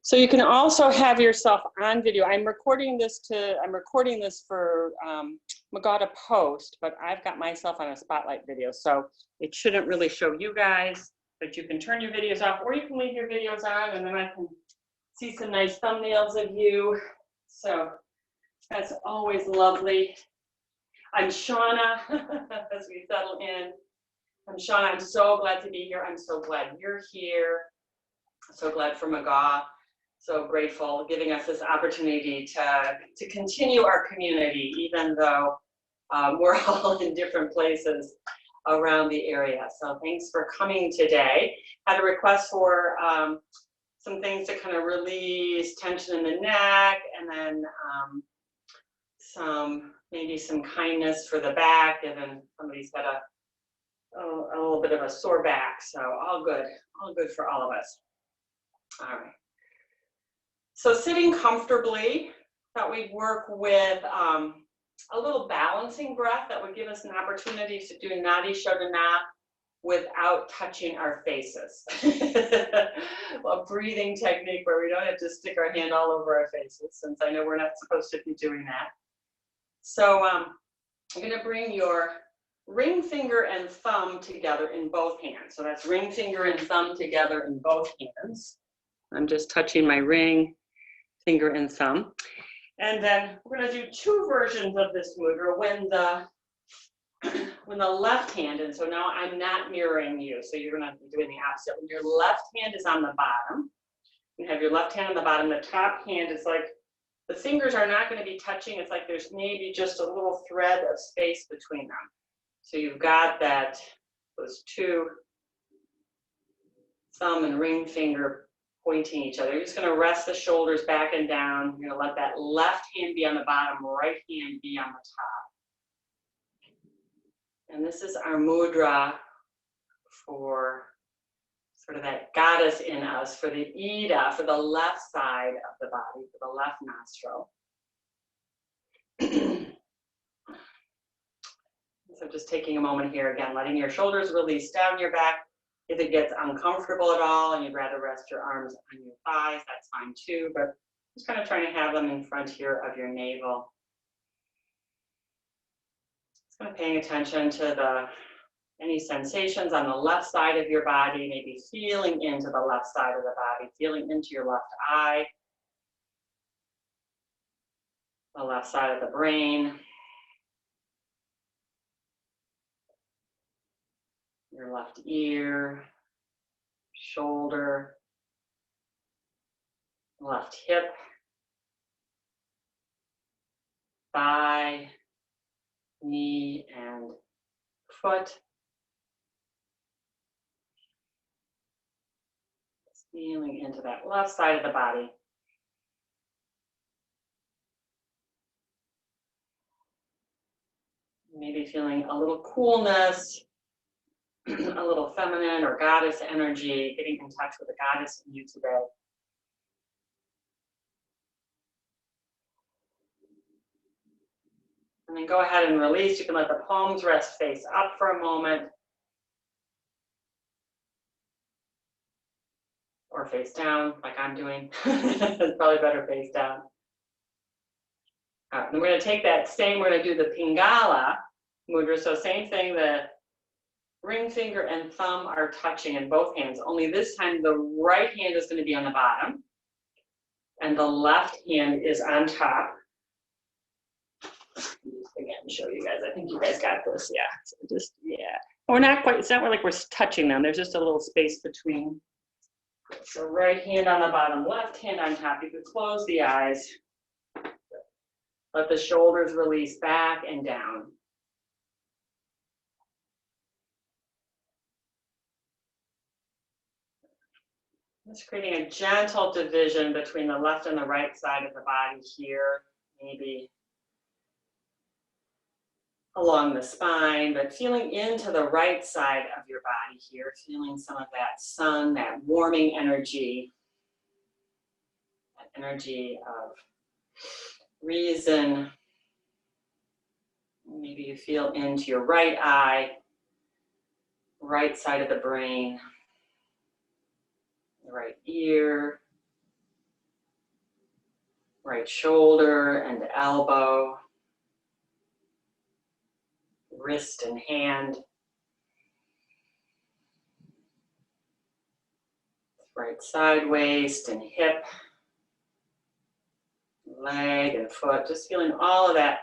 So you can also have yourself on video. I'm recording this for Magada Post, but I've got myself on a spotlight video, so it shouldn't really show you guys, but you can turn your videos off or you can leave your videos on and then I can see some nice thumbnails of you. So that's always lovely. I'm Shauna, as we settle in. I'm Shauna, I'm so glad to be here. I'm so glad you're here. So glad for Maga. So grateful giving us this opportunity to continue our community, even though we're all in different places around the area. So thanks for coming today. Had a request for some things to kind of release tension in the neck, and then maybe some kindness for the back, and then somebody's got a little bit of a sore back. So all good for all of us. All right. So sitting comfortably, thought we'd work with a little balancing breath that would give us an opportunity to do Nadi Shodhana without touching our faces. A breathing technique where we don't have to stick our hand all over our faces, since I know we're not supposed to be doing that. So you're going to bring your ring finger and thumb together in both hands. So that's ring finger and thumb together in both hands. I'm just touching my ring finger and thumb. And then we're going to do two versions of this mudra when the left hand, and so now I'm not mirroring you, so you're going to be doing the opposite. When your left hand is on the bottom, you have your left hand on the bottom, the top hand is like, the fingers are not going to be touching, it's like there's maybe just a little thread of space between them. So you've got those two thumb and ring finger pointing each other. You're just going to rest the shoulders back and down. You're going to let that left hand be on the bottom, right hand be on the top. And this is our mudra for sort of that goddess in us, for the Ida, for the left side of the body, for the left nostril. So just taking a moment here, again, letting your shoulders release down your back. If it gets uncomfortable at all and you'd rather rest your arms on your thighs, that's fine too, but just kind of trying to have them in front here of your navel. Just kind of paying attention to any sensations on the left side of your body, maybe feeling into the left side of the body, feeling into your left eye, the left side of the brain, your left ear, shoulder, left hip, thigh, knee, and foot. Just feeling into that left side of the body. Maybe feeling a little coolness, a little feminine or goddess energy, getting in touch with the goddess in you today. And then go ahead and release. You can let the palms rest face up for a moment. Or face down, like I'm doing. It's probably better face down. All right, and we're going to take that same, we're going to do the Pingala mudra. So same thing, the ring finger and thumb are touching in both hands, only this time the right hand is going to be on the bottom and the left hand is on top. Again, show you guys, I think you guys got this, yeah. So just, yeah. We're not quite, it's not like we're touching them, there's just a little space between. So right hand on the bottom, left hand on top. You can close the eyes. Let the shoulders release back and down. Just creating a gentle division between the left and the right side of the body here, maybe along the spine, but feeling into the right side of your body here, feeling some of that sun, that warming energy, that energy of reason. Maybe you feel into your right eye, right side of the brain, the right ear, right shoulder and elbow, wrist and hand, right side waist and hip, leg and foot, just feeling all of that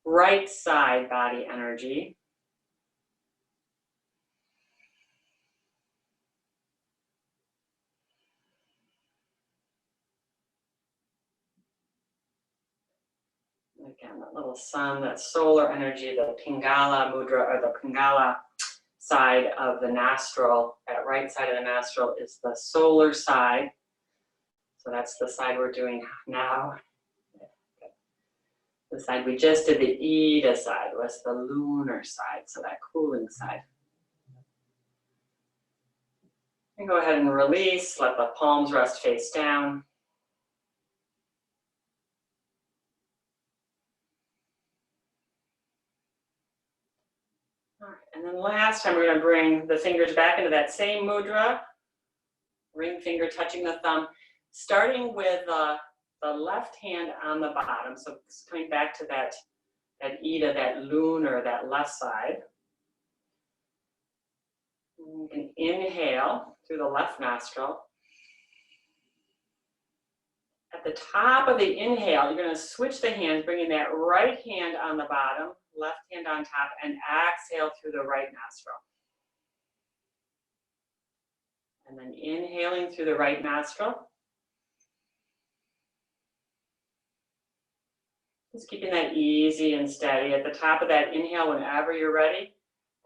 right side body energy. Again, that little sun, that solar energy, the Pingala mudra, or the Pingala side of the nostril, that right side of the nostril is the solar side. So that's the side we're doing now. The side we just did, the Ida side, was the lunar side, so that cooling side. And go ahead and release, let the palms rest face down. All right, and then last time we're going to bring the fingers back into that same mudra, ring finger touching the thumb, starting with the left hand on the bottom. So coming back to that Ida, that lunar, that left side. You can inhale through the left nostril. At the top of the inhale, you're going to switch the hands, bringing that right hand on the bottom, left hand on top, and exhale through the right nostril. And then inhaling through the right nostril. Just keeping that easy and steady. At the top of that inhale, whenever you're ready,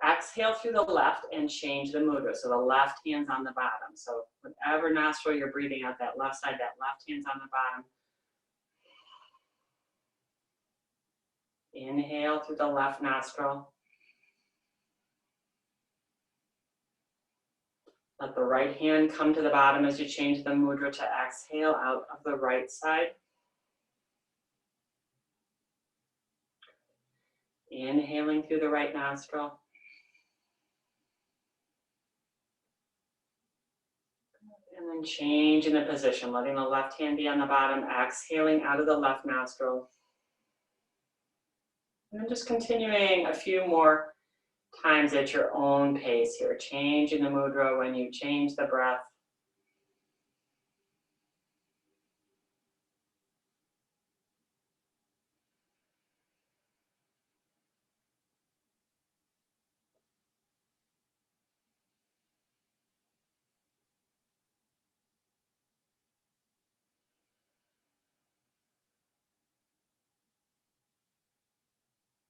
exhale through the left and change the mudra. So the left hand's on the bottom. So whatever nostril you're breathing out, that left side, that left hand's on the bottom. Inhale through the left nostril. Let the right hand come to the bottom as you change the mudra to exhale out of the right side. Inhaling through the right nostril. And then changing the position, letting the left hand be on the bottom, exhaling out of the left nostril. And then just continuing a few more times at your own pace here, changing the mudra when you change the breath.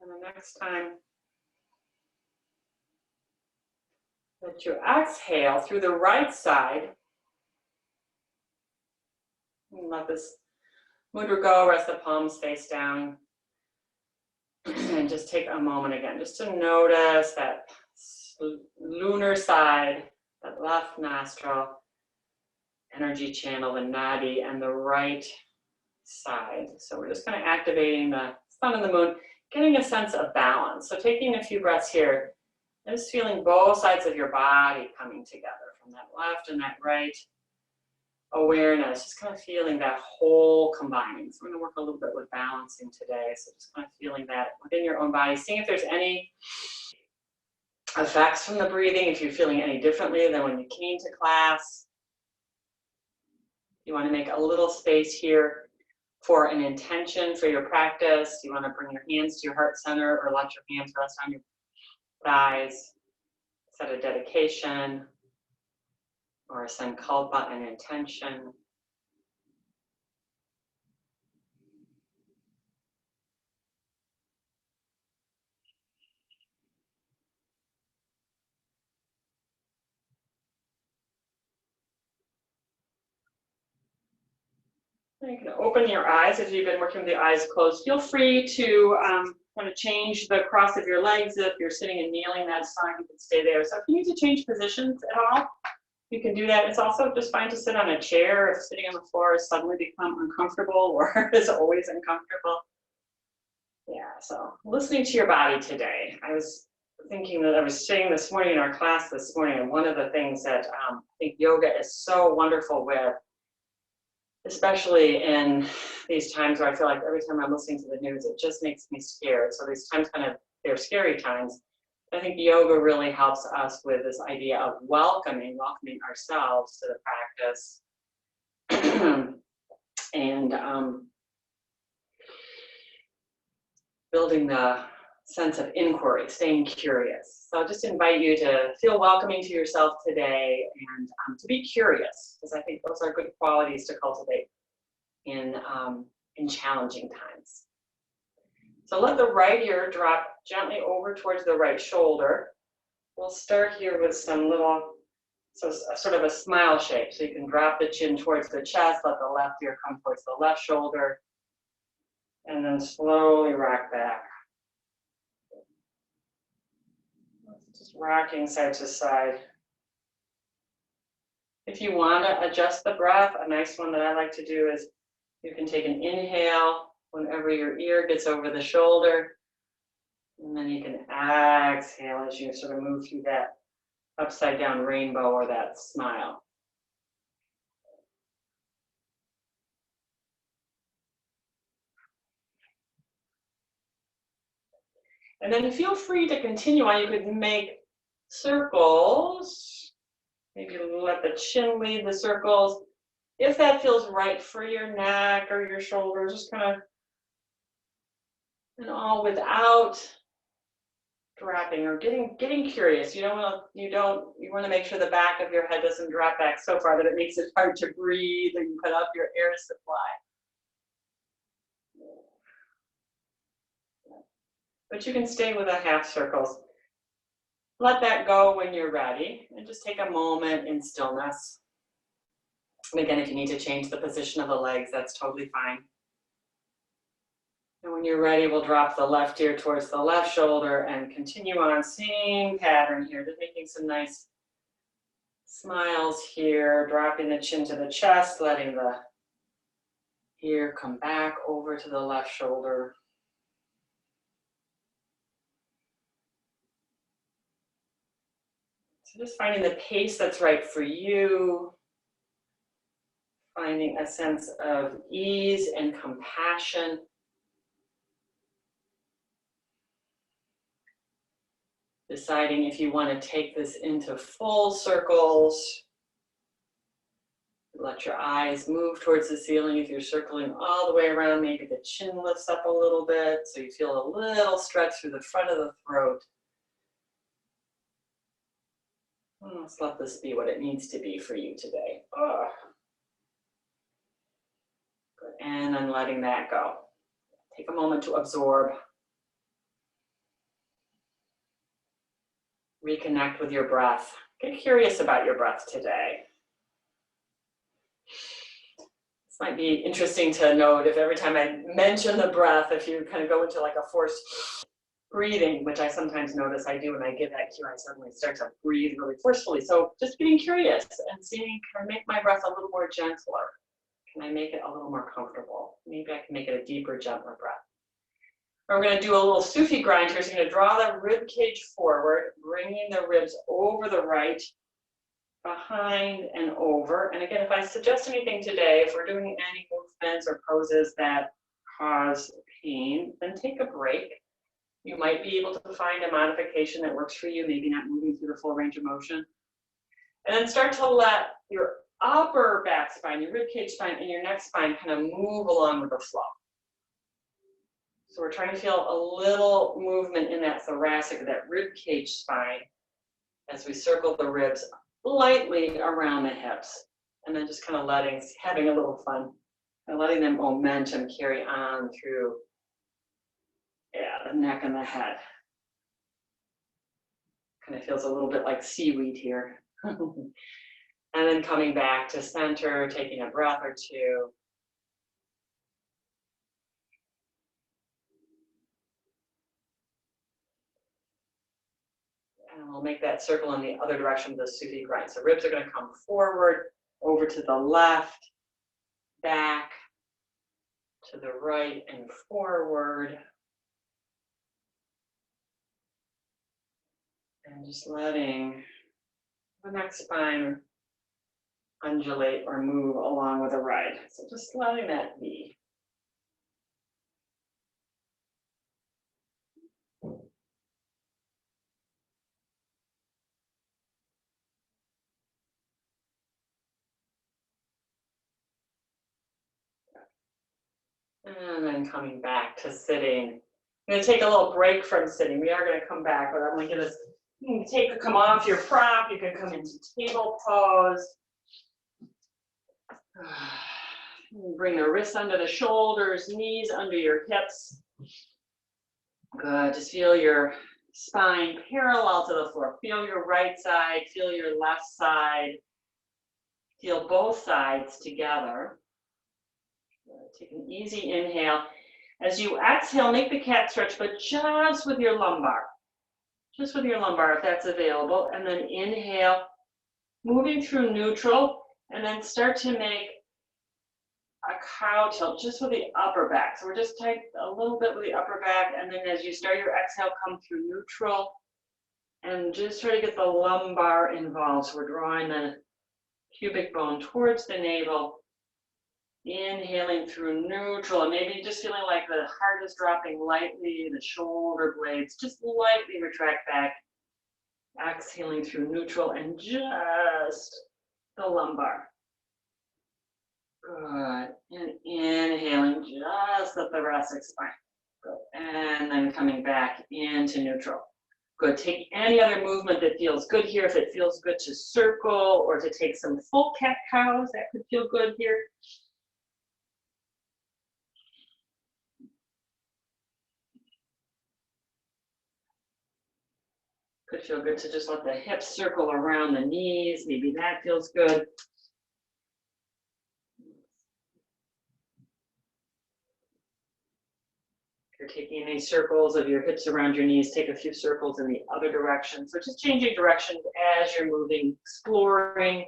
And the next time that you exhale through the right side, and let this mudra go, rest the palms face down. And just take a moment again, just to notice that lunar side, that left nostril, energy channel, the nadi, and the right side. So we're just kind of activating the sun and the moon, getting a sense of balance. So taking a few breaths here, and just feeling both sides of your body coming together, from that left and that right awareness, just kind of feeling that whole combining. So we're going to work a little bit with balancing today. So just kind of feeling that within your own body, seeing if there's any effects from the breathing, if you're feeling any differently than when you came to class. You want to make a little space here for an intention for your practice. You want to bring your hands to your heart center or let your hands rest on your thighs. Set a dedication or a sankalpa, an intention. You can open your eyes if you've been working with the eyes closed. Feel free to kind of change the cross of your legs. If you're sitting and kneeling, that's fine. You can stay there. So if you need to change positions at all, you can do that. It's also just fine to sit on a chair if sitting on the floor has suddenly become uncomfortable or is always uncomfortable. Yeah, so listening to your body today. I was thinking that I was saying this morning in our class this morning, and one of the things that I think yoga is so wonderful with especially in these times where I feel like every time I'm listening to the news, it just makes me scared. So these times they're scary times. I think yoga really helps us with this idea of welcoming ourselves to the practice and building the sense of inquiry, staying curious. So I'll just invite you to feel welcoming to yourself today and to be curious, because I think those are good qualities to cultivate in challenging times. So let the right ear drop gently over towards the right shoulder. We'll start here with some sort of a smile shape. So you can drop the chin towards the chest, let the left ear come towards the left shoulder, and then slowly rock back. Just rocking side to side. If you want to adjust the breath, a nice one that I like to do is you can take an inhale whenever your ear gets over the shoulder, and then you can exhale as you sort of move through that upside down rainbow or that smile. And then feel free to continue on. You could make circles. Maybe let the chin lead the circles. If that feels right for your neck or your shoulders, just kind of, and all without dropping or getting curious. You want to make sure the back of your head doesn't drop back so far that it makes it hard to breathe and you cut off your air supply. But you can stay with the half circles. Let that go when you're ready and just take a moment in stillness. And again, if you need to change the position of the legs, that's totally fine. And when you're ready, we'll drop the left ear towards the left shoulder and continue on, same pattern here, just making some nice smiles here, dropping the chin to the chest, letting the ear come back over to the left shoulder. So just finding the pace that's right for you, finding a sense of ease and compassion. Deciding if you want to take this into full circles. Let your eyes move towards the ceiling. If you're circling all the way around, maybe the chin lifts up a little bit so you feel a little stretch through the front of the throat. Let's let this be what it needs to be for you today. Oh. Good. And then letting that go. Take a moment to absorb. Reconnect with your breath. Get curious about your breath today. This might be interesting to note if every time I mention the breath, if you kind of go into like a forced breathing, which I sometimes notice I do when I give that cue, I suddenly start to breathe really forcefully. So just getting curious and seeing, can I make my breath a little more gentler? Can I make it a little more comfortable? Maybe I can make it a deeper, gentler breath. We're going to do a little Sufi grind here. So you're going to draw the rib cage forward, bringing the ribs over the right, behind and over. And again, if I suggest anything today, if we're doing any movements or poses that cause pain, then take a break. You might be able to find a modification that works for you, maybe not moving through the full range of motion. And then start to let your upper back spine, your rib cage spine, and your neck spine kind of move along with the flow. So we're trying to feel a little movement in that thoracic, that rib cage spine, as we circle the ribs lightly around the hips. And then just kind of having a little fun, and letting the momentum carry on through, the neck and the head. Kind of feels a little bit like seaweed here. And then coming back to center, taking a breath or two. And we'll make that circle in the other direction with the Sufi grind. So ribs are going to come forward, over to the left, back, to the right, and forward. And just letting the neck spine undulate or move along with the ride. So just sliding that knee. And then coming back to sitting. I'm going to take a little break from sitting. We are going to come back, but I'm going to come off your prop. You can come into table pose. Bring the wrists under the shoulders, knees under your hips. Good. Just feel your spine parallel to the floor. Feel your right side, feel your left side. Feel both sides together. Take an easy inhale. As you exhale, make the cat stretch, but just with your lumbar. Just with your lumbar, if that's available. And then inhale, moving through neutral, and then start to make a cow tilt just with the upper back. So we're just tight a little bit with the upper back, and then as you start your exhale, come through neutral, and just try to get the lumbar involved. So we're drawing the pubic bone towards the navel, inhaling through neutral, and maybe just feeling like the heart is dropping lightly, the shoulder blades just lightly retract back, exhaling through neutral, and just the lumbar. Good. And inhaling just the thoracic spine. Good. And then coming back into neutral. Good. Take any other movement that feels good here. If it feels good to circle or to take some full cat cows, that could feel good here. Could feel good to just let the hips circle around the knees. Maybe that feels good. You're taking any circles of your hips around your knees, take a few circles in the other direction. So just changing direction as you're moving, exploring,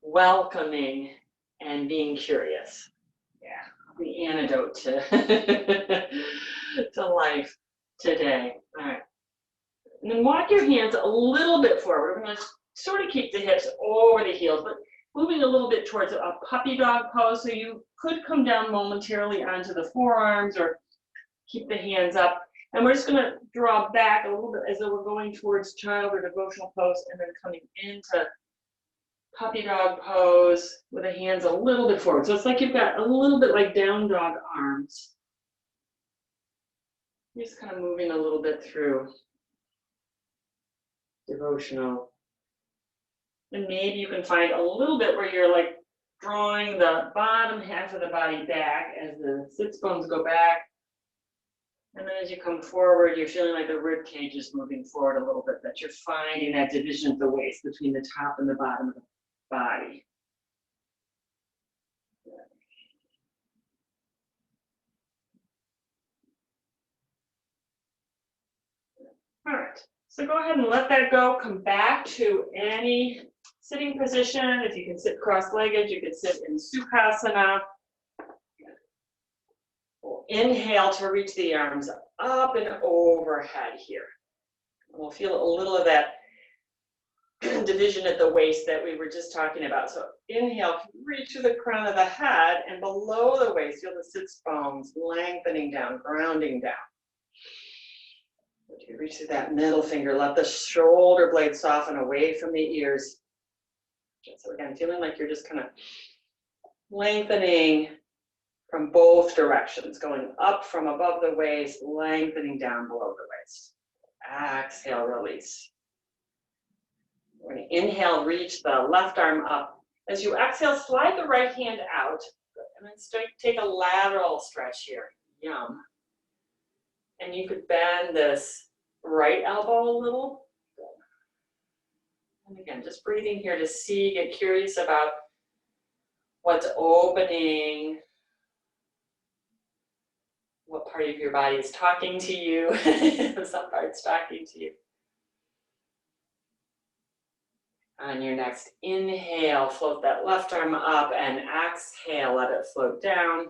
welcoming, and being curious. Yeah, the antidote to, to life today. All right. And then walk your hands a little bit forward. We're going to sort of keep the hips over the heels, but moving a little bit towards a puppy dog pose. So you could come down momentarily onto the forearms or keep the hands up. And we're just going to draw back a little bit as though we're going towards child or devotional pose, and then coming into puppy dog pose with the hands a little bit forward. So it's like you've got a little bit like down dog arms. You're just kind of moving a little bit through devotional. And maybe you can find a little bit where you're like drawing the bottom half of the body back as the sits bones go back. And then as you come forward, you're feeling like the rib cage is moving forward a little bit, that you're finding that division of the waist between the top and the bottom of the body. All right, so go ahead and let that go. Come back to any sitting position. If you can sit cross-legged, you can sit in Sukhasana. We'll inhale to reach the arms up and overhead here. We'll feel a little of that division at the waist that we were just talking about. So inhale, reach to the crown of the head, and below the waist, feel the sits bones lengthening down, grounding down. You reach to that middle finger, let the shoulder blades soften away from the ears. So again, feeling like you're just kind of lengthening from both directions, going up from above the waist, lengthening down below the waist. Exhale, release. We're going to inhale, reach the left arm up. As you exhale, slide the right hand out, and then take a lateral stretch here. Yum. And you could bend this right elbow a little. And again, just breathing here to see, get curious about what's opening, what part of your body is talking to you, some part's talking to you. On your next inhale, float that left arm up, and exhale, let it float down.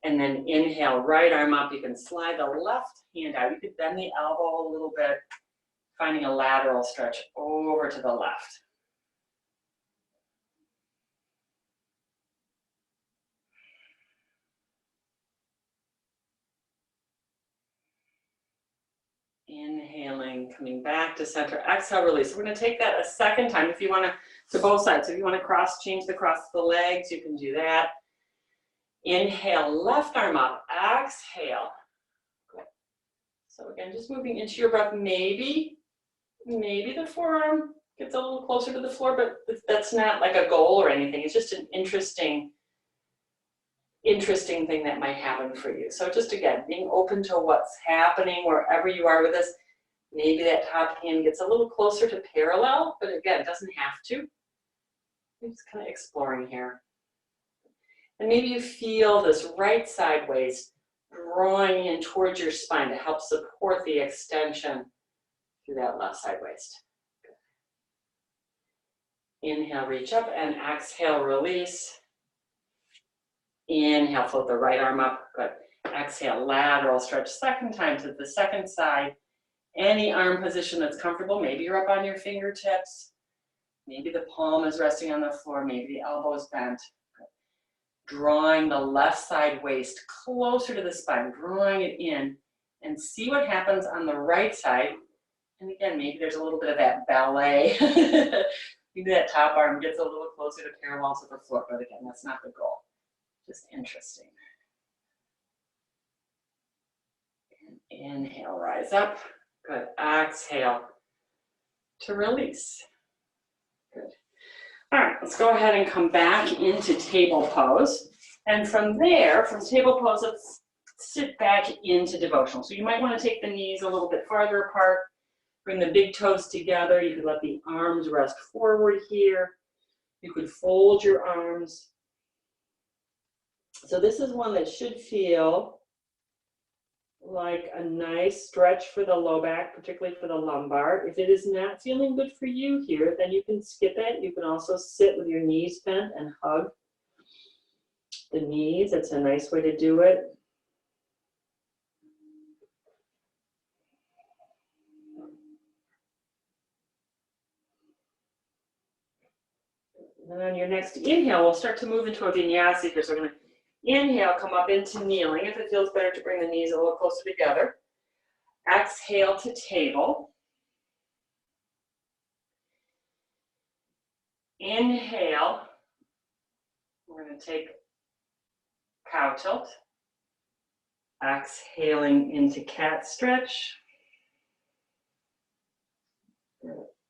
And then inhale, right arm up. You can slide the left hand out. You could bend the elbow a little bit, finding a lateral stretch over to the left. Inhaling, coming back to center. Exhale, release. We're going to take that a second time. If you want to both sides. If you want to change the cross the legs, you can do that. Inhale, left arm up. Exhale. Good. So again, just moving into your breath. Maybe the forearm gets a little closer to the floor, but that's not like a goal or anything. It's just an interesting thing that might happen for you. So just again, being open to what's happening wherever you are with this. Maybe that top hand gets a little closer to parallel, but again, it doesn't have to. I'm just kind of exploring here. And maybe you feel this right side waist drawing in towards your spine to help support the extension through that left side waist. Inhale, reach up, and exhale, release. Inhale, float the right arm up. Good. Exhale, lateral stretch. Second time to the second side. Any arm position that's comfortable. Maybe you're up on your fingertips. Maybe the palm is resting on the floor. Maybe the elbow is bent. Good. Drawing the left side waist closer to the spine. Drawing it in. And see what happens on the right side. And again, maybe there's a little bit of that ballet. Maybe that top arm gets a little closer to parallel to the floor. But again, that's not the goal. Just interesting. Inhale, rise up. Good. Exhale to release. Good. All right, let's go ahead and come back into table pose. And from there, from table pose, let's sit back into devotional. So you might want to take the knees a little bit farther apart. Bring the big toes together. You could let the arms rest forward here. You could fold your arms. So this is one that should feel like a nice stretch for the low back, particularly for the lumbar. If it is not feeling good for you here, then you can skip it. You can also sit with your knees bent and hug the knees. It's a nice way to do it. And on your next inhale, we'll start to move into a vinyasa here. So we're going to inhale, come up into kneeling. If it feels better to bring the knees a little closer together. Exhale to table. Inhale. We're going to take cow tilt. Exhaling into cat stretch.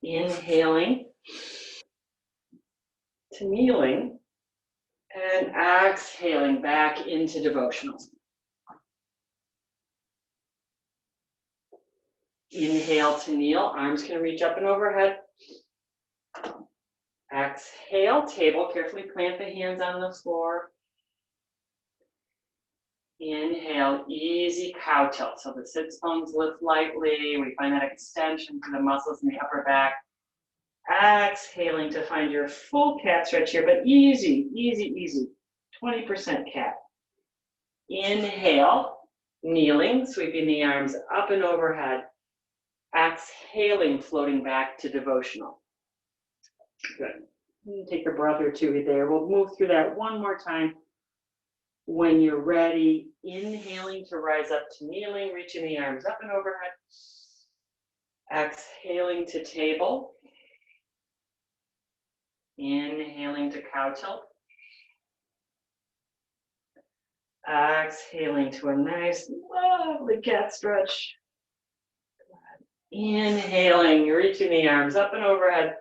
Inhaling to kneeling. And exhaling back into devotional. Inhale to kneel. Arms can reach up and overhead. Exhale, table. Carefully plant the hands on the floor. Inhale, easy cow tilt. So the sits bones lift lightly. We find that extension to the muscles in the upper back. Exhaling to find your full cat stretch here, but easy, easy, easy. 20% cat. Inhale, kneeling, sweeping the arms up and overhead. Exhaling, floating back to devotional. Good. Take a breath or two there. We'll move through that one more time. When you're ready, inhaling to rise up to kneeling, reaching the arms up and overhead. Exhaling to table. Inhaling to cow tilt. Exhaling to a nice, lovely cat stretch. Inhaling, you're reaching the arms up and overhead.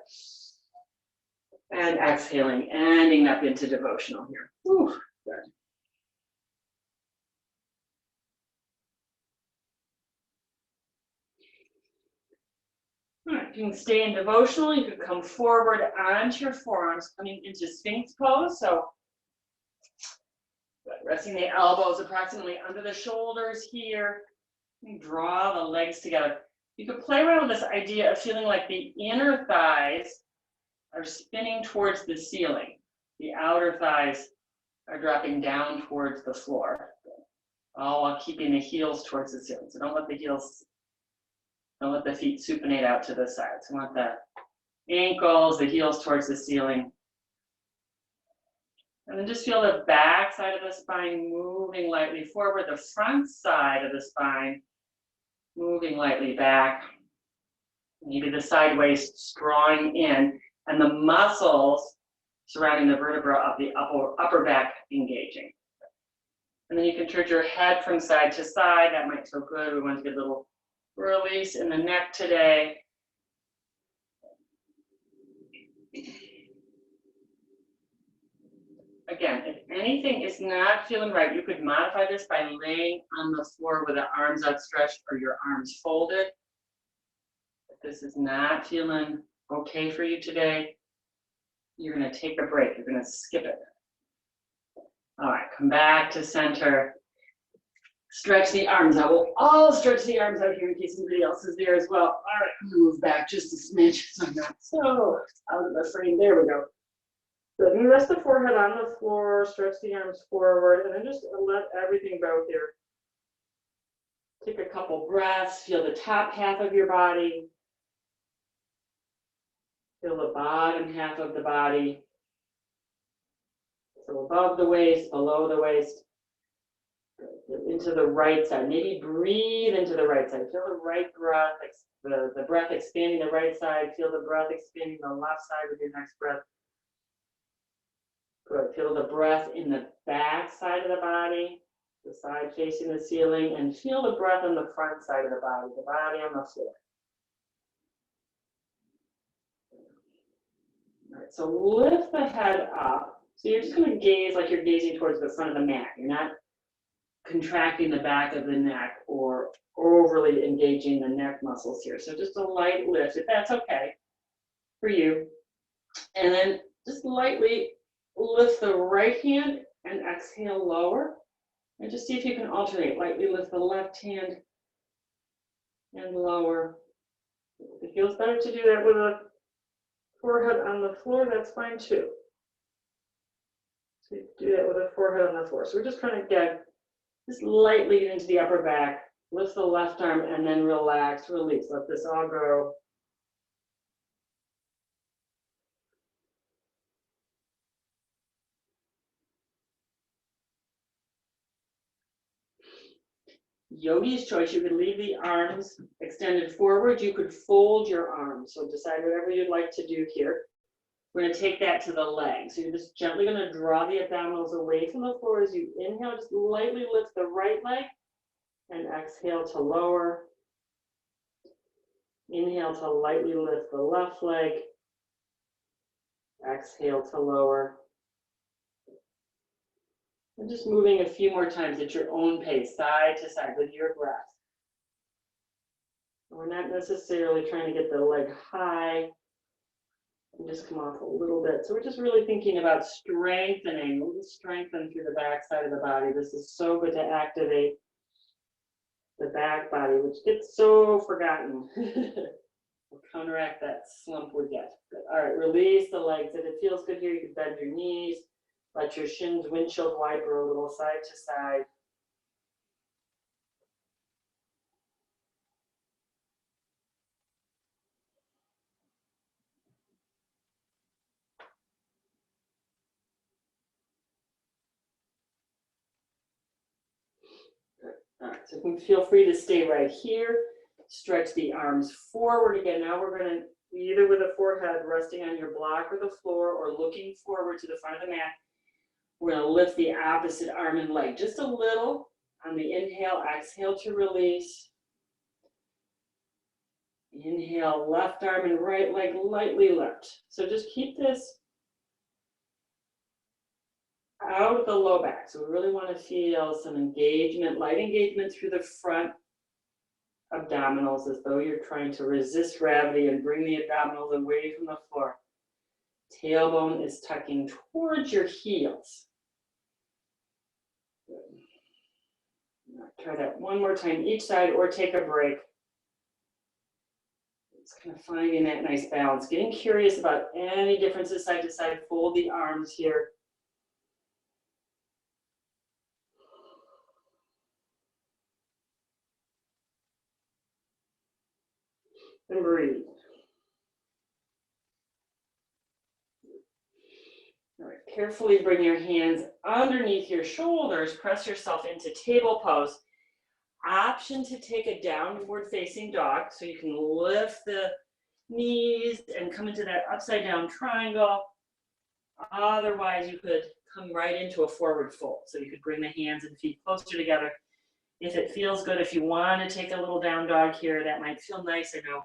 And exhaling, ending up into devotional here. Whew, good. All right, you can stay in devotional. You could come forward onto your forearms, coming into Sphinx pose. So resting the elbows approximately under the shoulders here. You draw the legs together. You could play around with this idea of feeling like the inner thighs are spinning towards the ceiling. The outer thighs are dropping down towards the floor, all while keeping the heels towards the ceiling. So don't let the feet supinate out to the sides. You want the ankles, the heels towards the ceiling. And then just feel the back side of the spine moving lightly forward, the front side of the spine moving lightly back. Maybe the side waist drawing in, and the muscles surrounding the vertebra of the upper back engaging. And then you can turn your head from side to side. That might feel good. We want to get a little release in the neck today. Again, if anything is not feeling right, you could modify this by laying on the floor with the arms outstretched or your arms folded. If this is not feeling okay for you today, you're going to take a break. You're going to skip it. All right, come back to center. Stretch the arms out. We'll all stretch the arms out here in case anybody else is there as well. All right, move back just a smidge so I'm not so out of the frame. There we go. Good. And rest the forehead on the floor, stretch the arms forward, and then just let everything bow here. Take a couple breaths, feel the top half of your body. Feel the bottom half of the body. So above the waist, below the waist. Into the right side. Maybe breathe into the right side. Feel the right breath, the breath expanding the right side. Feel the breath expanding the left side with your next breath. Good. Feel the breath in the back side of the body, the side facing the ceiling, and feel the breath on the front side of the body on the floor. All right, so lift the head up. So you're just going to gaze like you're gazing towards the front of the mat. You're not contracting the back of the neck or overly engaging the neck muscles here. So just a light lift, if that's okay for you. And then just lightly lift the right hand and exhale lower. And just see if you can alternate. Lightly lift the left hand and lower. If it feels better to do that with a forehead on the floor, that's fine too. So you do that with a forehead on the floor. So we're just trying to get just lightly into the upper back. Lift the left arm and then relax, release. Let this all go. Yogi's choice, you could leave the arms extended forward. You could fold your arms. So decide whatever you'd like to do here. We're going to take that to the leg. So you're just gently going to draw the abdominals away from the floor as you inhale. Just lightly lift the right leg and exhale to lower. Inhale to lightly lift the left leg. Exhale to lower. And just moving a few more times at your own pace, side to side with your breath. We're not necessarily trying to get the leg high and just come off a little bit. So we're just really thinking about strengthening. We'll just strengthen through the back side of the body. This is so good to activate the back body, which gets so forgotten. We'll counteract that slump we get. Good. All right, release the legs. If it feels good here, you can bend your knees. Let your shins windshield wiper a little side to side. All right, so you can feel free to stay right here. Stretch the arms forward again. Now we're going to, either with the forehead resting on your block or the floor or looking forward to the front of the mat, we're going to lift the opposite arm and leg just a little on the inhale, exhale to release. Inhale, left arm and right leg lightly lift. So just keep this out of the low back. So we really want to feel some engagement, light engagement through the front abdominals as though you're trying to resist gravity and bring the abdominals away from the floor. Tailbone is tucking towards your heels. Try that one more time each side or take a break. Just kind of finding that nice balance. Getting curious about any differences side to side. Fold the arms here. And breathe. All right, carefully bring your hands underneath your shoulders. Press yourself into table pose. Option to take a downward facing dog, so you can lift the knees and come into that upside down triangle. Otherwise, you could come right into a forward fold. So you could bring the hands and feet closer together. If it feels good, if you want to take a little down dog here, that might feel nice. I know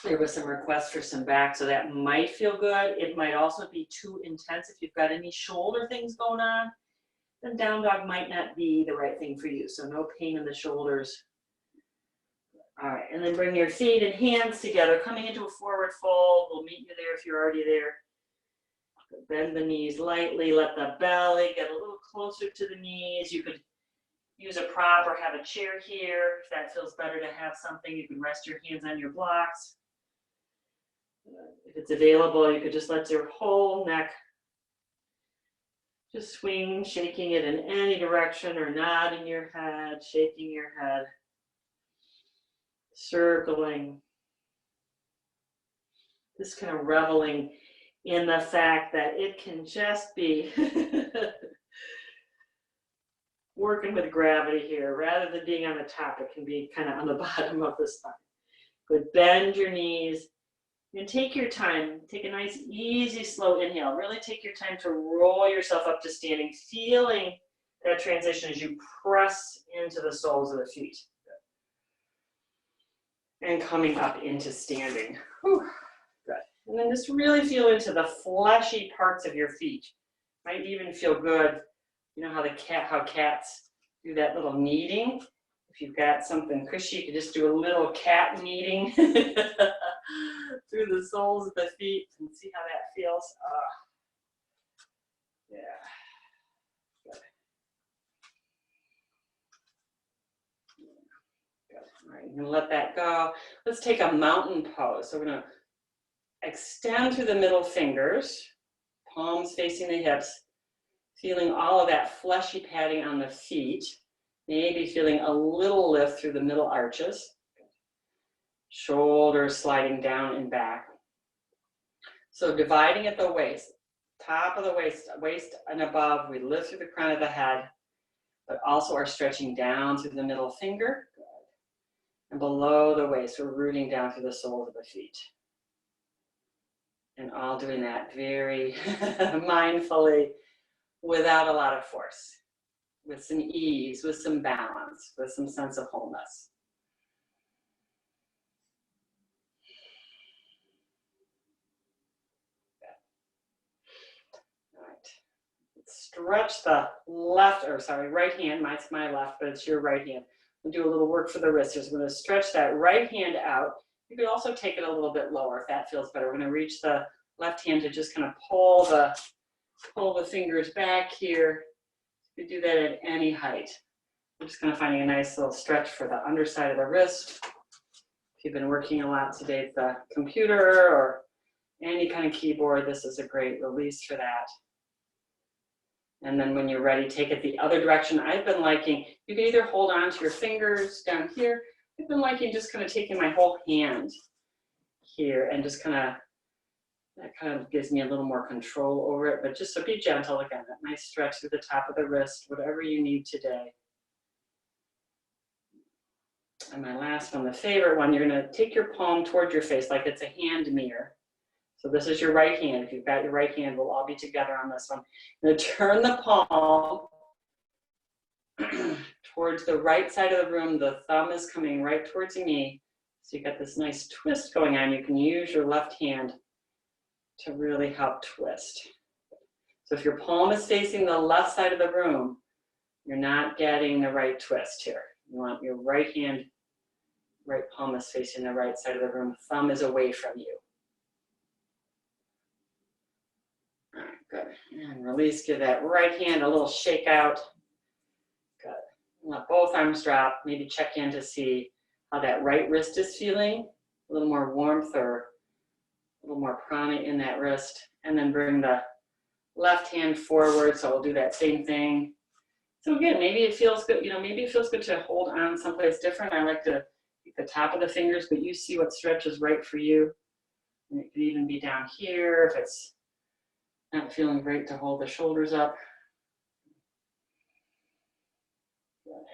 there was some requests for some back, so that might feel good. It might also be too intense if you've got any shoulder things going on. Then down dog might not be the right thing for you. So no pain in the shoulders. All right, and then bring your feet and hands together, coming into a forward fold. We'll meet you there if you're already there. Bend the knees lightly, let the belly get a little closer to the knees. You could use a prop or have a chair here. If that feels better to have something, you can rest your hands on your blocks. If it's available, you could just let your whole neck just swing, shaking it in any direction or nodding your head, shaking your head, circling. Just kind of reveling in the fact that it can just be working with gravity here. Rather than being on the top, it can be kind of on the bottom of the spine. Good, bend your knees. And take your time, take a nice, easy, slow inhale. Really take your time to roll yourself up to standing, feeling that transition as you press into the soles of the feet. And coming up into standing. Whew. Good. And then just really feel into the fleshy parts of your feet. Might even feel good. You know how cats do that little kneading? If you've got something cushy, you can just do a little cat kneading through the soles of the feet and see how that feels. Yeah. Good. Good. All right, you're gonna let that go. Let's take a mountain pose. So we're gonna extend through the middle fingers, palms facing the hips, feeling all of that fleshy padding on the feet. Maybe feeling a little lift through the middle arches. Shoulders sliding down and back. So dividing at the waist, top of the waist and above, we lift through the crown of the head, but also are stretching down through the middle finger. And below the waist, we're rooting down through the soles of the feet. And all doing that very mindfully, without a lot of force. With some ease, with some balance, with some sense of wholeness. All right. Stretch the right hand. It's my left, but it's your right hand. We'll do a little work for the wrist. We're going to stretch that right hand out. You could also take it a little bit lower if that feels better. We're going to reach the left hand to just kind of pull the fingers back here. You do that at any height. I'm just kind of finding a nice little stretch for the underside of the wrist. If you've been working a lot today at the computer or any kind of keyboard, this is a great release for that. And then when you're ready, take it the other direction. I've been liking, you can either hold on to your fingers down here. I've been liking just kind of taking my whole hand here and just kind of, that kind of gives me a little more control over it, but just so be gentle again, that nice stretch through the top of the wrist, whatever you need today. And my last one, the favorite one, you're gonna take your palm towards your face like it's a hand mirror. So this is your right hand. If you've got your right hand, we'll all be together on this one. You're gonna turn the palm towards the right side of the room. The thumb is coming right towards me. So you got this nice twist going on. You can use your left hand to really help twist. So if your palm is facing the left side of the room, you're not getting the right twist here. You want your right palm is facing the right side of the room. Thumb is away from you. All right, good. And release, give that right hand a little shake out. Good. Let both arms drop. Maybe check in to see how that right wrist is feeling. A little more warmth or a little more prana in that wrist. And then bring the left hand forward. So we'll do that same thing. So again, maybe it feels good, maybe it feels good to hold on someplace different. I like to keep the top of the fingers, but you see what stretches right for you. And it could even be down here if it's not feeling great to hold the shoulders up.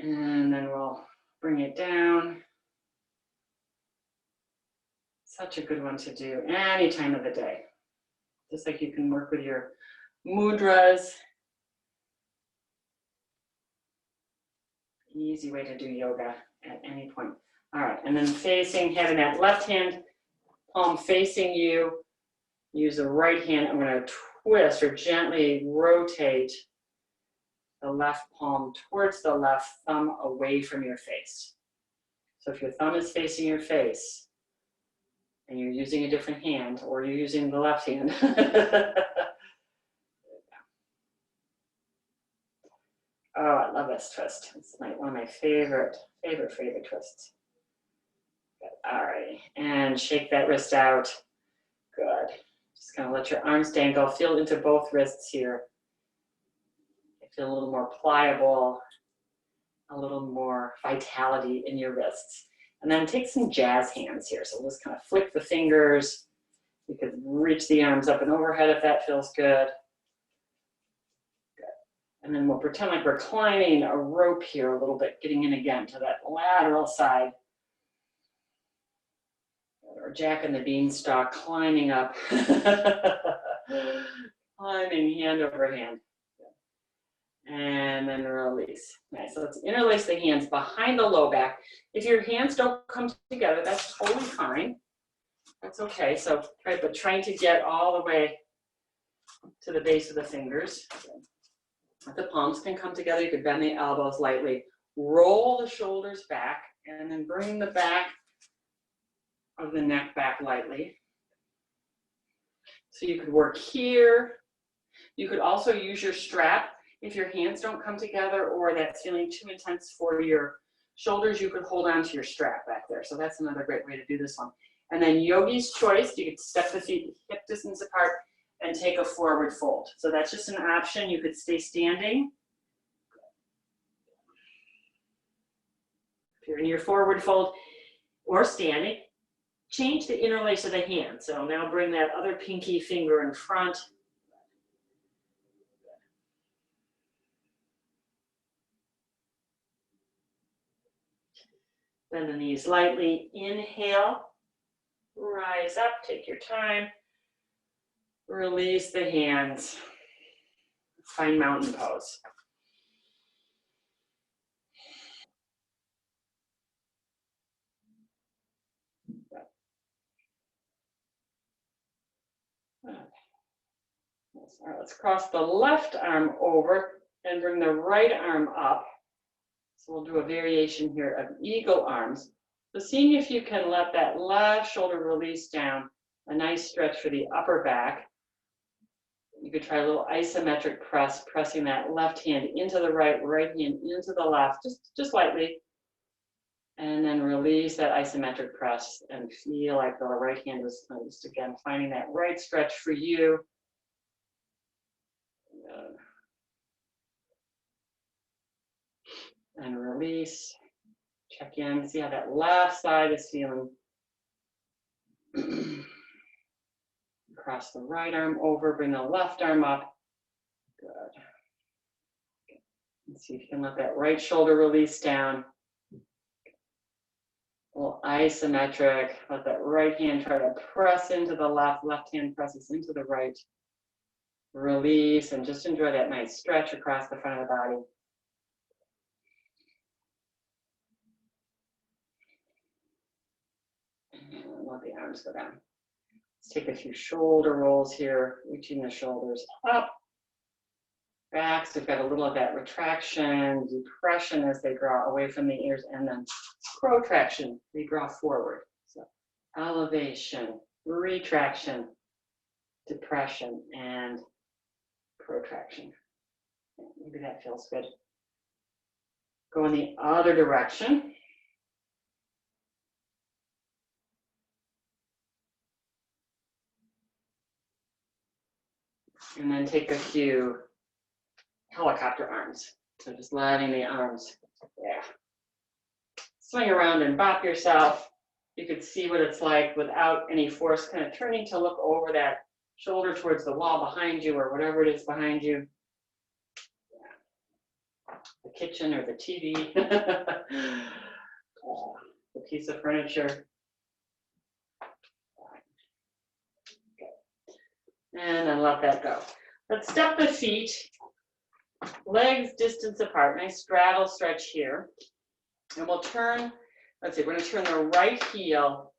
And then we'll bring it down. Such a good one to do any time of the day. Just like you can work with your mudras. Easy way to do yoga at any point. All right, and then facing, having that left hand palm facing you. Use the right hand. I'm going to twist or gently rotate the left palm towards the left thumb away from your face. So if your thumb is facing your face and you're using a different hand or you're using the left hand. Oh, I love this twist. It's like one of my favorite twists. Good. All right, and shake that wrist out. Good. Just gonna let your arms dangle. Feel into both wrists here. Feel a little more pliable, a little more vitality in your wrists. And then take some jazz hands here. So we'll just kind of flick the fingers. You could reach the arms up and overhead if that feels good. And then we'll pretend like we're climbing a rope here a little bit, getting in again to that lateral side. Or Jack and the Beanstalk, climbing up. Climbing hand over hand. And then release. Nice. So let's interlace the hands behind the low back. If your hands don't come together, that's totally fine. That's okay. So, right, but trying to get all the way to the base of the fingers. The palms can come together. You could bend the elbows lightly. Roll the shoulders back and then bring the back of the neck back lightly. So you could work here. You could also use your strap. If your hands don't come together or that's feeling too intense for your shoulders, you could hold on to your strap back there. So that's another great way to do this one. And then yogi's choice, you could step the feet hip distance apart and take a forward fold. So that's just an option. You could stay standing. If you're in your forward fold or standing, change the interlace of the hand. So now bring that other pinky finger in front. Bend the knees lightly. Inhale. Rise up. Take your time. Release the hands. Find mountain pose. Okay. All right, let's cross the left arm over and bring the right arm up. So we'll do a variation here of eagle arms. So seeing if you can let that left shoulder release down, a nice stretch for the upper back. You could try a little isometric press, pressing that left hand into the right, right hand into the left, just lightly. And then release that isometric press and feel like the right hand was just again finding that right stretch for you. And release. Check in, see how that left side is feeling. Cross the right arm over, bring the left arm up. Good. And see if you can let that right shoulder release down. A little isometric. Let that right hand try to press into the left, left hand presses into the right. Release and just enjoy that nice stretch across the front of the body. And let the arms go down. Let's take a few shoulder rolls here, reaching the shoulders up. Back, so we've got a little of that retraction, depression as they draw away from the ears, and then protraction, they draw forward. So elevation, retraction, depression, and protraction. Maybe that feels good. Go in the other direction. And then take a few helicopter arms. So just letting the arms, swing around and bop yourself. You could see what it's like without any force, kind of turning to look over that shoulder towards the wall behind you or whatever it is behind you. the kitchen or the TV, the piece of furniture. And then let that go. Let's step the feet, legs distance apart. Nice straddle stretch here. And we'll turn, let's see, we're going to turn the right heel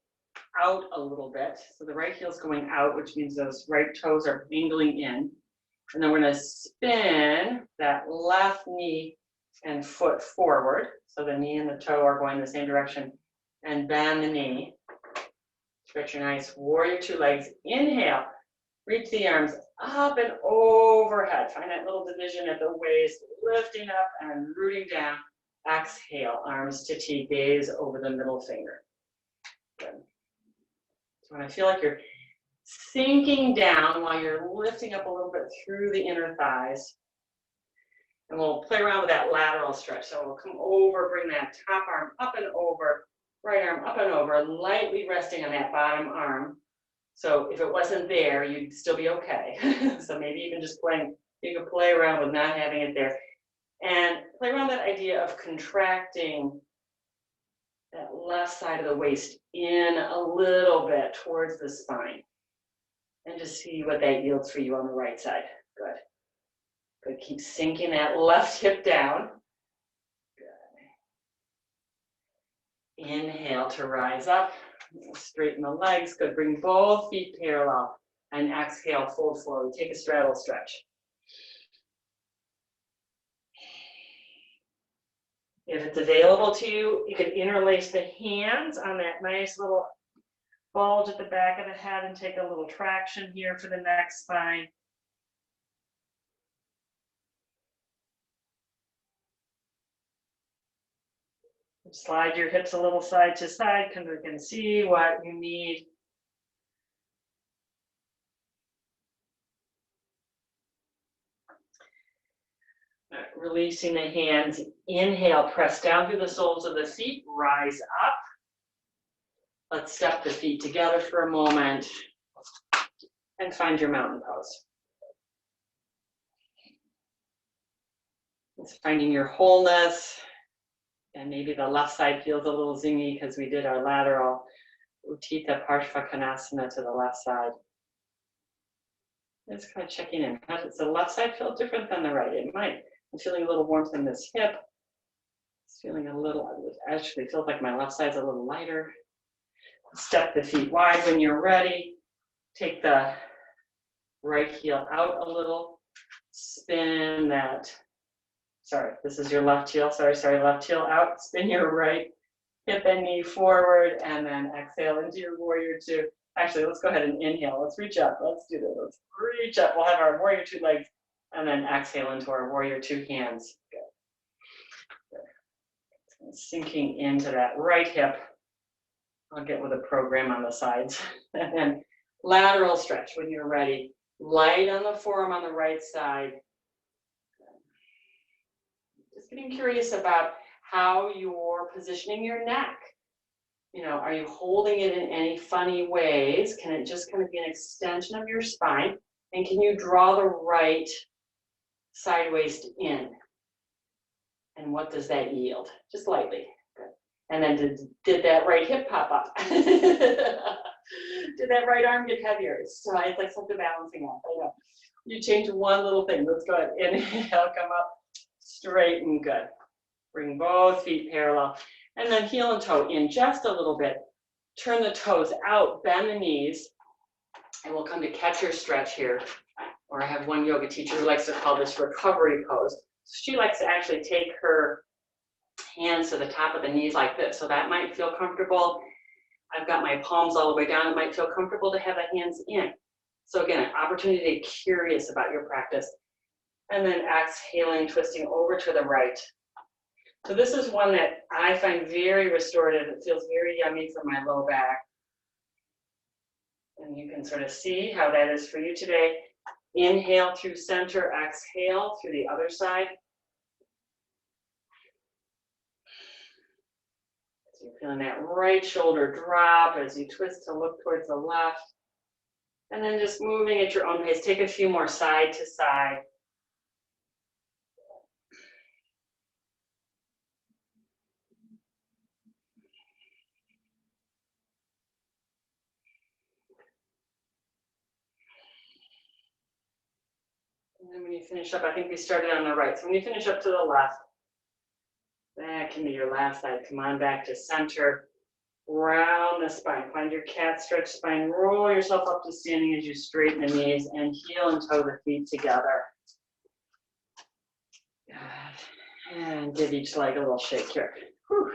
out a little bit. So the right heel is going out, which means those right toes are angling in. And then we're going to spin that left knee and foot forward. So the knee and the toe are going the same direction. And bend the knee. Stretch your nice warrior two legs. Inhale. Reach the arms up and overhead. Find that little division at the waist, lifting up and rooting down. Exhale, arms to T, gaze over the middle finger. Good. So when I feel like you're sinking down while you're lifting up a little bit through the inner thighs, and we'll play around with that lateral stretch. So we'll come over, bring that top arm up and over, right arm up and over, lightly resting on that bottom arm. So if it wasn't there, you'd still be okay. So maybe even just playing, you can play around with not having it there. And play around that idea of contracting that left side of the waist in a little bit towards the spine. And just see what that yields for you on the right side. Good. Good. Keep sinking that left hip down. Good. Inhale to rise up. Straighten the legs. Good. Bring both feet parallel. And exhale, fold forward. Take a straddle stretch. If it's available to you, you can interlace the hands on that nice little bulge at the back of the head and take a little traction here for the neck spine. Slide your hips a little side to side because we can see what you need. Releasing the hands, inhale, press down through the soles of the feet, rise up. Let's step the feet together for a moment and find your mountain pose. It's finding your wholeness, and maybe the left side feels a little zingy because we did our lateral Utthita Parshvakonasana to the left side. Just kind of checking in. How does the left side feel different than the right? It might. I'm feeling a little warmth in this hip. It's feeling a little, actually feels like my left side's a little lighter. Step the feet wide when you're ready. Take the right heel out a little. Spin that, sorry, this is your left heel. Sorry, left heel out. Spin your right hip and knee forward, and then exhale into your warrior two. Actually, let's go ahead and inhale. Let's reach up. Let's do this. Let's reach up. We'll have our warrior two legs, and then exhale into our warrior two hands. Good. Good. Sinking into that right hip. I'll get with a program on the sides. And then lateral stretch when you're ready. Light on the forearm on the right side. Just getting curious about how you're positioning your neck. You know, are you holding it in any funny ways? Can it just kind of be an extension of your spine? And can you draw the right side waist in? And what does that yield? Just lightly. Good. And then did that right hip pop up? Did that right arm get heavier? It's like something balancing out. I know. You change one little thing. Let's go ahead. Inhale, come up, straighten, good. Bring both feet parallel. And then heel and toe in just a little bit. Turn the toes out, bend the knees, and we'll come to catcher stretch here. Or I have one yoga teacher who likes to call this recovery pose. She likes to actually take her hands to the top of the knees like this. So that might feel comfortable. I've got my palms all the way down. It might feel comfortable to have the hands in. So again, an opportunity to get curious about your practice. And then exhaling, twisting over to the right. So this is one that I find very restorative. It feels very yummy for my low back. And you can sort of see how that is for you today. Inhale through center, exhale through the other side. So you're feeling that right shoulder drop as you twist to look towards the left. And then just moving at your own pace. Take a few more side to side. And then when you finish up, I think we started on the right. So when you finish up to the left, that can be your last side. Come on back to center. Round the spine. Find your cat stretch spine. Roll yourself up to standing as you straighten the knees and heel and toe the feet together. Good. And give each leg a little shake here. Whew.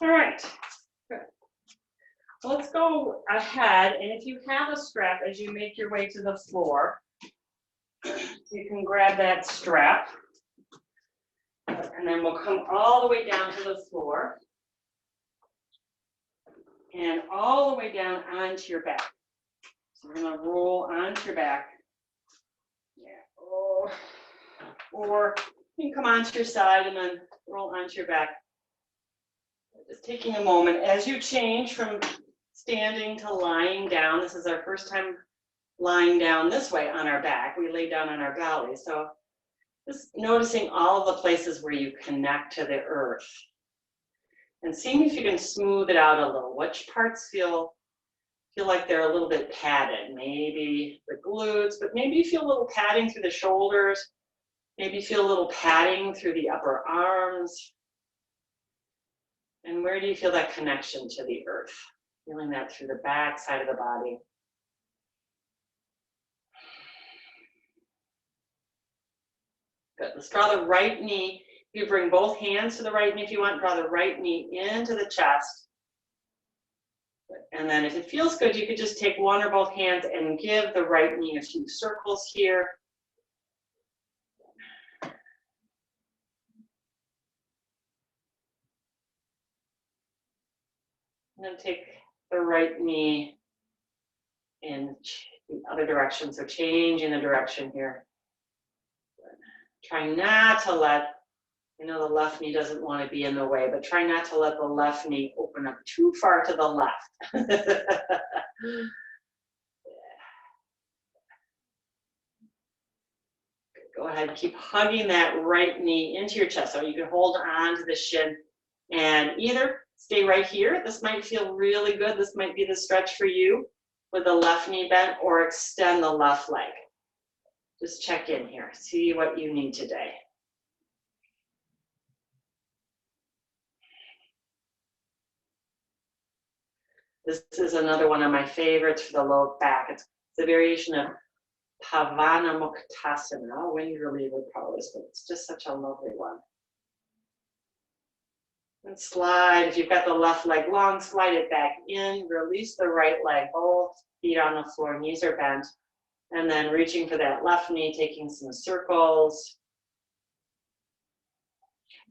All right. Good. Let's go ahead, and if you have a strap as you make your way to the floor, you can grab that strap. And then we'll come all the way down to the floor and all the way down onto your back. So we're going to roll onto your back. Yeah. Oh. Or you can come onto your side and then roll onto your back. Just taking a moment as you change from standing to lying down. This is our first time lying down this way on our back. We lay down on our belly. So just noticing all of the places where you connect to the earth and seeing if you can smooth it out a little. Which parts feel like they're a little bit padded? Maybe the glutes, but maybe you feel a little padding through the shoulders. Maybe you feel a little padding through the upper arms. And where do you feel that connection to the earth? Feeling that through the back side of the body. Good. Let's draw the right knee. You bring both hands to the right knee if you want. Draw the right knee into the chest. Good. And then if it feels good, you could just take one or both hands and give the right knee a few circles here. And then take the right knee in the other direction. So changing the direction here. Try not to let, I know the left knee doesn't want to be in the way, but try not to let the left knee open up too far to the left. Go ahead and keep hugging that right knee into your chest. So you can hold on to the shin and either stay right here. This might feel really good. This might be the stretch for you with the left knee bent, or extend the left leg. Just check in here. See what you need today. This is another one of my favorites for the low back. It's a variation of Pavana Muktasana, wind relieved pose, but it's just such a lovely one. And slide, if you've got the left leg long, slide it back in, release the right leg, both feet on the floor, knees are bent, and then reaching for that left knee, taking some circles.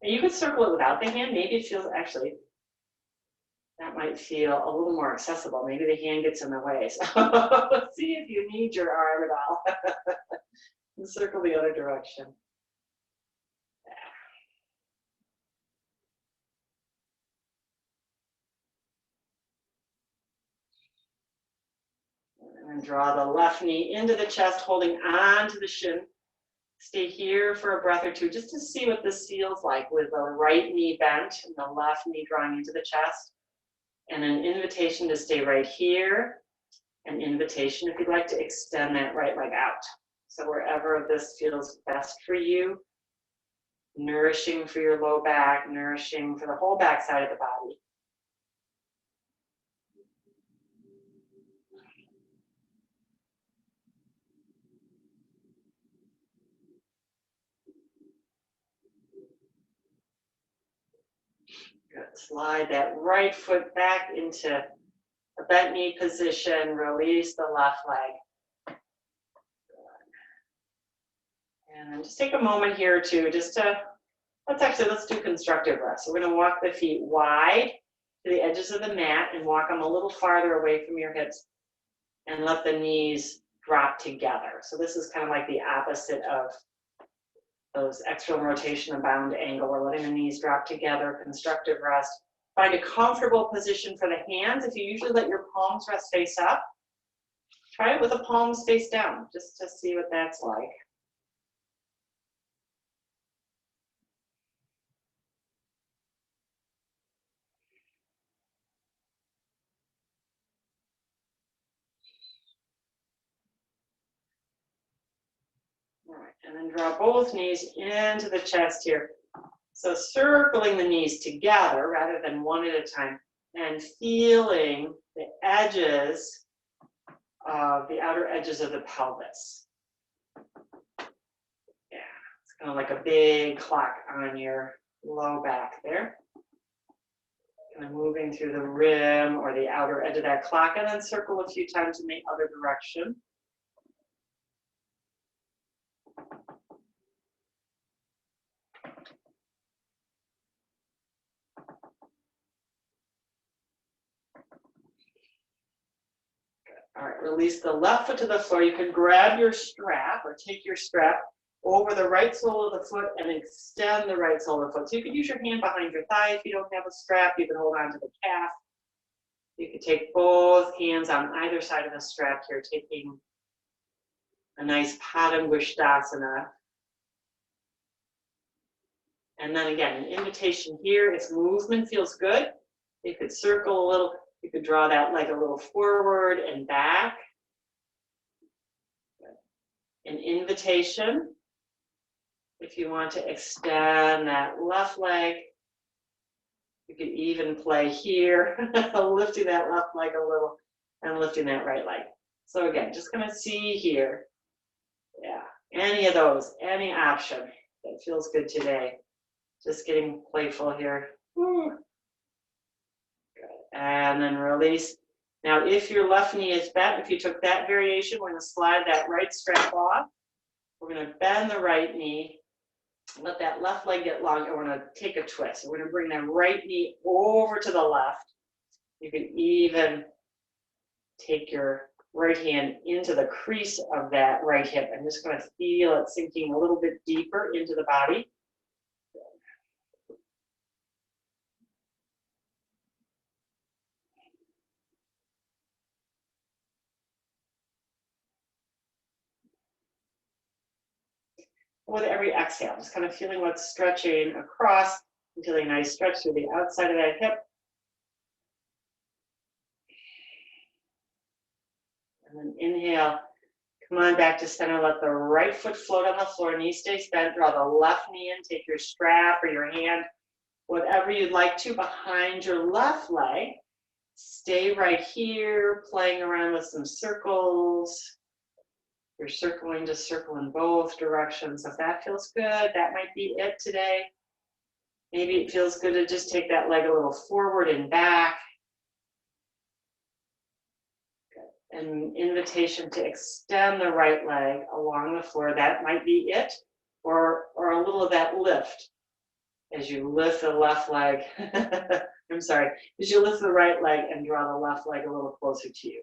And you could circle it without the hand. Maybe it feels, actually, that might feel a little more accessible. Maybe the hand gets in the way. So see if you need your arm at all. And circle the other direction. And then draw the left knee into the chest, holding on to the shin. Stay here for a breath or two, just to see what this feels like with the right knee bent and the left knee drawing into the chest. And an invitation to stay right here. An invitation if you'd like to extend that right leg out. So wherever this feels best for you, nourishing for your low back, nourishing for the whole back side of the body. Good. Slide that right foot back into a bent knee position. Release the left leg. And then just take a moment here to let's do constructive rest. So we're going to walk the feet wide to the edges of the mat and walk them a little farther away from your hips and let the knees drop together. So this is kind of like the opposite of those external rotation and bound angle. We're letting the knees drop together, constructive rest. Find a comfortable position for the hands. If you usually let your palms rest face up, try it with the palms face down, just to see what that's like. And then draw both knees into the chest here. So circling the knees together rather than one at a time, and feeling the edges of the outer edges of the pelvis. Yeah, it's kind of like a big clock on your low back there. Kind of moving through the rim or the outer edge of that clock, and then circle a few times in the other direction. All right, release the left foot to the floor. You can grab your strap or take your strap over the right sole of the foot and extend the right sole of the foot. So you can use your hand behind your thigh. If you don't have a strap, you can hold on to the calf. You can take both hands on either side of the strap here, taking a nice Padangusthasana. And then again, an invitation here, if movement feels good, you could circle a little. You could draw that leg a little forward and back. An invitation, if you want to extend that left leg, you could even play here, lifting that left leg a little and lifting that right leg. So again, just gonna see here. Yeah, any of those, any option that feels good today. Just getting playful here. Woo. And then release. Now, if your left knee is bent, if you took that variation, we're going to slide that right strap off. We're going to bend the right knee, let that left leg get long, and we're going to take a twist. We're going to bring that right knee over to the left. You can even take your right hand into the crease of that right hip. I'm just going to feel it sinking a little bit deeper into the body. With every exhale, just kind of feeling what's stretching across, feeling a nice stretch through the outside of that hip. And then inhale, come on back to center, let the right foot float on the floor, knee stays bent, draw the left knee in, take your strap or your hand, whatever you'd like to, behind your left leg. Stay right here, playing around with some circles. You're circling, just circle in both directions. If that feels good, that might be it today. Maybe it feels good to just take that leg a little forward and back. Good. An invitation to extend the right leg along the floor. That might be it, or a little of that lift. As you lift the left leg, I'm sorry, as you lift the right leg and draw the left leg a little closer to you.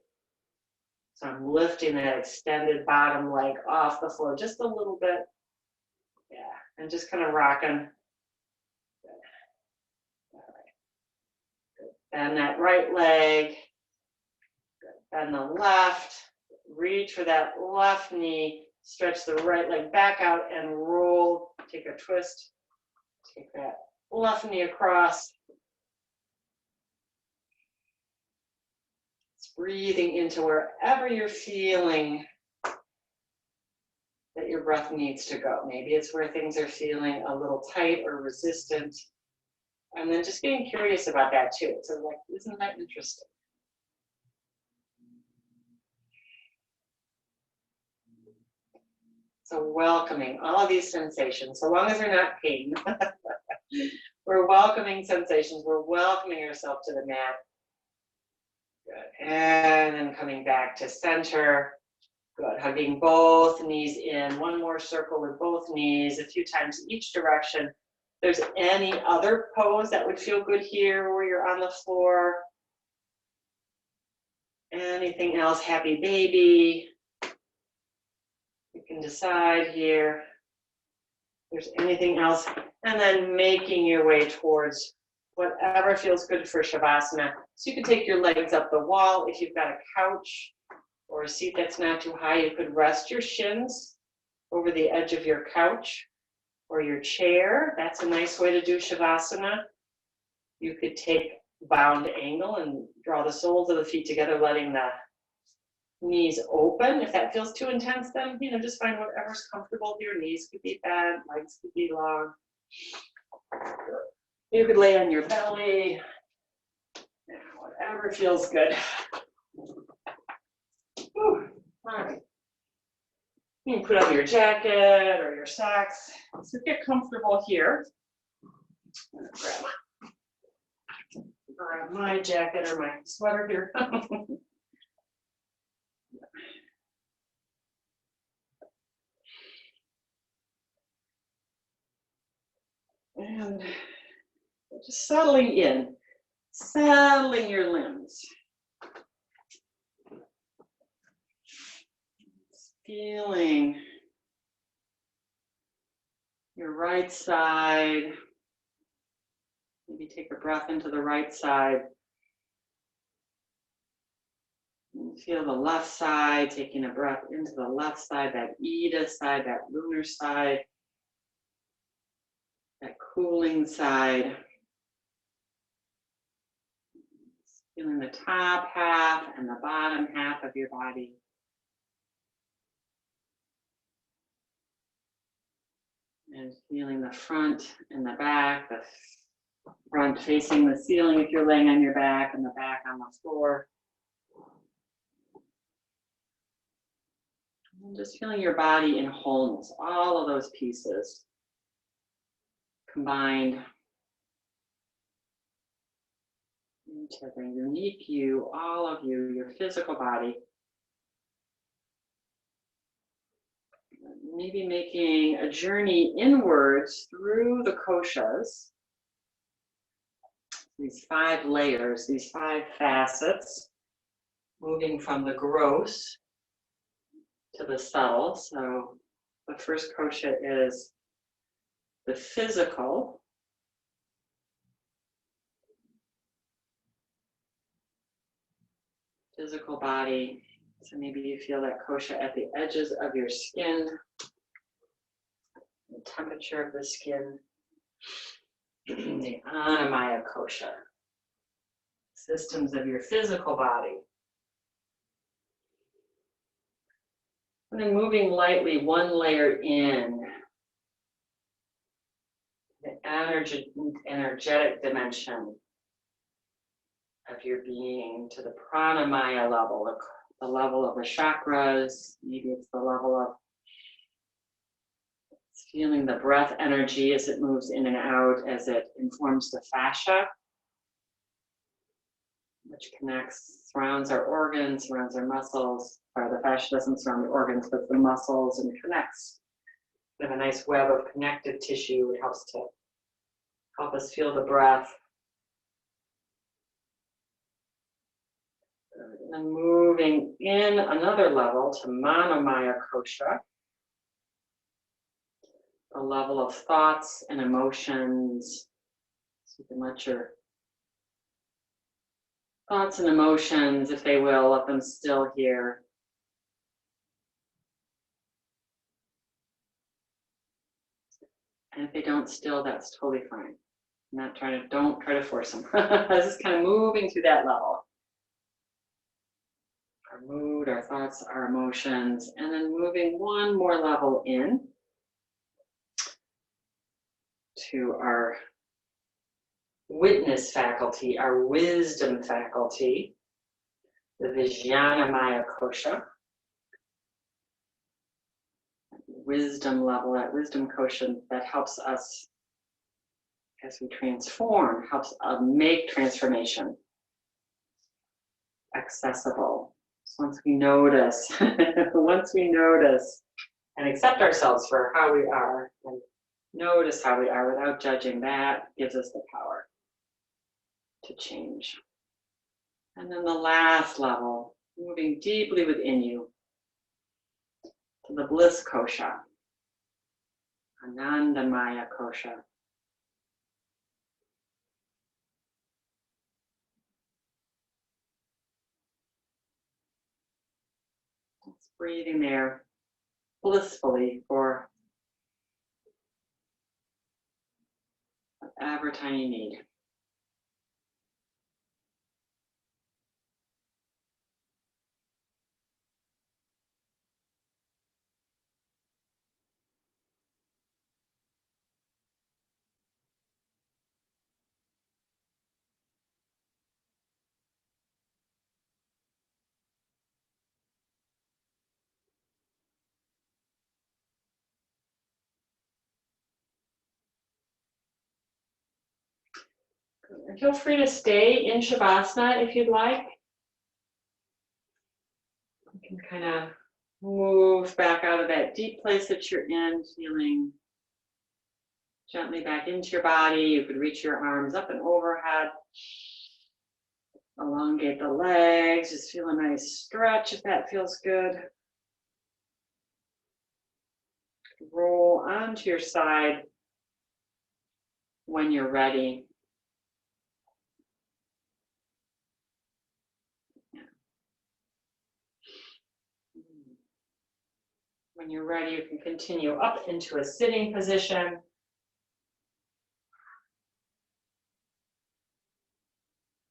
So I'm lifting that extended bottom leg off the floor just a little bit. Yeah, and just kind of rocking. Good. All right. Good. Bend that right leg. Good. Bend the left. Reach for that left knee. Stretch the right leg back out and roll. Take a twist. Take that left knee across. Breathing into wherever you're feeling that your breath needs to go. Maybe it's where things are feeling a little tight or resistant. And then just getting curious about that too. So like, isn't that interesting? So welcoming all of these sensations, so long as they're not pain. We're welcoming sensations. We're welcoming ourselves to the mat. Good. And then coming back to center. Good. Hugging both knees in. One more circle with both knees, a few times each direction. If there's any other pose that would feel good here where you're on the floor. Anything else? Happy baby. You can decide here if there's anything else. And then making your way towards whatever feels good for Shavasana. So you can take your legs up the wall. If you've got a couch or a seat that's not too high, you could rest your shins over the edge of your couch or your chair. That's a nice way to do Shavasana. You could take bound angle and draw the soles of the feet together, letting the Knees open. If that feels too intense, then, just find whatever's comfortable. Your knees could be bent, legs could be long. You could lay on your belly. Whatever feels good. Whew. All right. You can put on your jacket or your socks. So get comfortable here. I'm gonna grab my jacket or my sweater here. And just settling in, settling your limbs. Feeling your right side. Maybe take a breath into the right side. And feel the left side, taking a breath into the left side, that Ida side, that lunar side, that cooling side. Feeling the top half and the bottom half of your body. And feeling the front and the back, the front facing the ceiling if you're laying on your back, and the back on the floor. And just feeling your body in wholeness, all of those pieces combined into the unique you, all of you, your physical body. Maybe making a journey inwards through the koshas, these 5 layers, these 5 facets, moving from the gross to the subtle. So the first kosha is the physical. Physical body. So maybe you feel that kosha at the edges of your skin, the temperature of the skin, the Annamaya kosha, systems of your physical body. And then moving lightly 1 layer in, the energetic dimension of your being to the pranamaya level, the level of the chakras. Maybe it's the level of feeling the breath energy as it moves in and out, as it informs the fascia, which surrounds our organs, surrounds our muscles. Or the fascia doesn't surround the organs, but the muscles, and connects. We have a nice web of connective tissue. It helps to help us feel the breath. And then moving in another level to Manomaya kosha, a level of thoughts and emotions. So you can let your thoughts and emotions, if they will, let them still here. And if they don't still, that's totally fine. Don't try to force them. Just kind of moving through that level. Our mood, our thoughts, our emotions, and then moving 1 more level in to our witness faculty, our wisdom faculty, the Vijnanamaya kosha. Wisdom level, that wisdom kosha that helps us as we transform, helps make transformation accessible. So once we notice, and accept ourselves for how we are, and notice how we are without judging, that gives us the power to change. And then the last level, moving deeply within you to the bliss kosha, Anandamaya kosha. Just breathing there blissfully for whatever time you need. And feel free to stay in Shavasana if you'd like. You can kind of move back out of that deep place that you're in, feeling gently back into your body. You could reach your arms up and overhead. Elongate the legs. Just feel a nice stretch if that feels good. Roll onto your side when you're ready. When you're ready, you can continue up into a sitting position.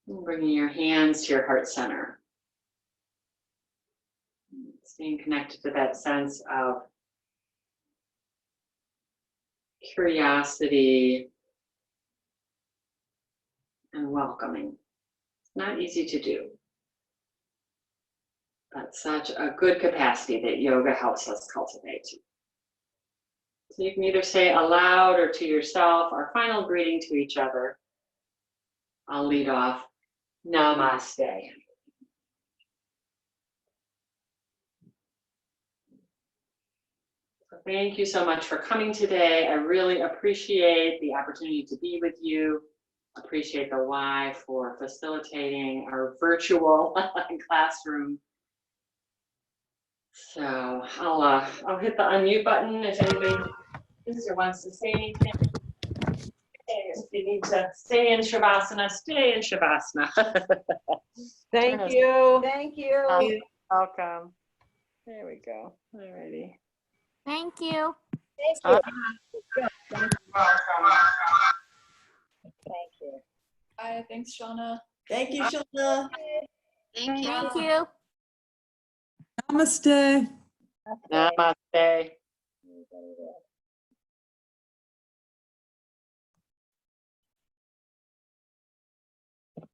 Bringing your hands to your heart center. Staying connected to that sense of curiosity and welcoming. It's not easy to do, but such a good capacity that yoga helps us cultivate. So you can either say aloud or to yourself our final greeting to each other. I'll lead off. Namaste. Thank you so much for coming today. I really appreciate the opportunity to be with you. Appreciate the Y for facilitating our virtual classroom. So I'll hit the unmute button if anybody wants to say anything. If you need to stay in Shavasana, stay in Shavasana. Thank you. Thank you. Welcome. There we go. All righty. Thank you. Thank you. Welcome. Thank you. Bye. Thanks, Shauna. Thank you, Shauna. Thank you. Namaste. Namaste. Everybody there.